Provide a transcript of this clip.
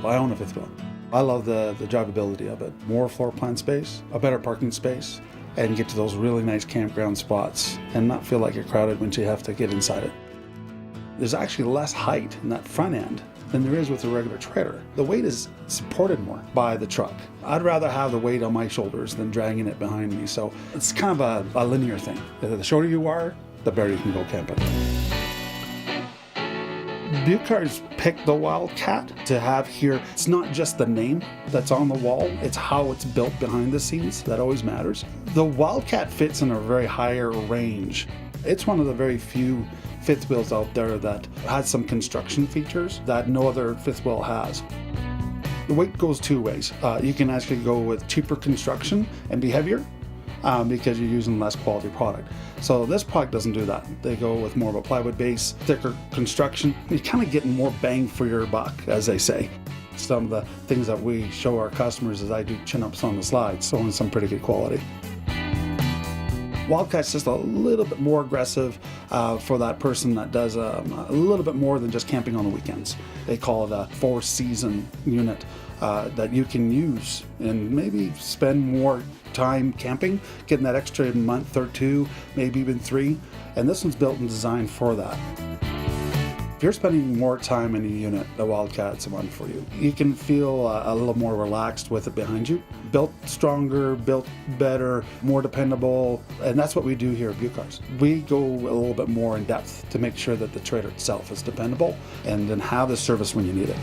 I own a fifth wheel. I love the drivability of it. More floor plan space, a better parking space, and get to those really nice campground spots and not feel like you're crowded when you have to get inside it. There's actually less height in that front end than there is with a regular trailer. The weight is supported more by the truck. I'd rather have the weight on my shoulders than dragging it behind me, so it's kind of a linear thing. The shorter you are, the better you can go camping. Bucars picked the Wildcat to have here. It's not just the name that's on the wall, it's how it's built behind the scenes that always matters. The Wildcat fits in a very higher range. It's one of the very few fifth wheels out there that has some construction features that no other fifth wheel has. The weight goes two ways. You can actually go with cheaper construction and be heavier because you're using less quality product. So this product doesn't do that. They go with more of a plywood base, thicker construction. You're kind of getting more bang for your buck, as they say. Some of the things that we show our customers is I do chin-ups on the slides, so in some pretty good quality. Wildcat's just a little bit more aggressive for that person that does a little bit more than just camping on the weekends. They call it a 4-season unit that you can use and maybe spend more time camping, getting that extra month or two, maybe even 3. And this one's built and designed for that. If you're spending more time in a unit, the Wildcat's the one for you. You can feel a little more relaxed with it behind you. Built stronger, built better, more dependable, and that's what we do here at Bucars. We go a little bit more in depth to make sure that the trailer itself is dependable and then have the service when you need it.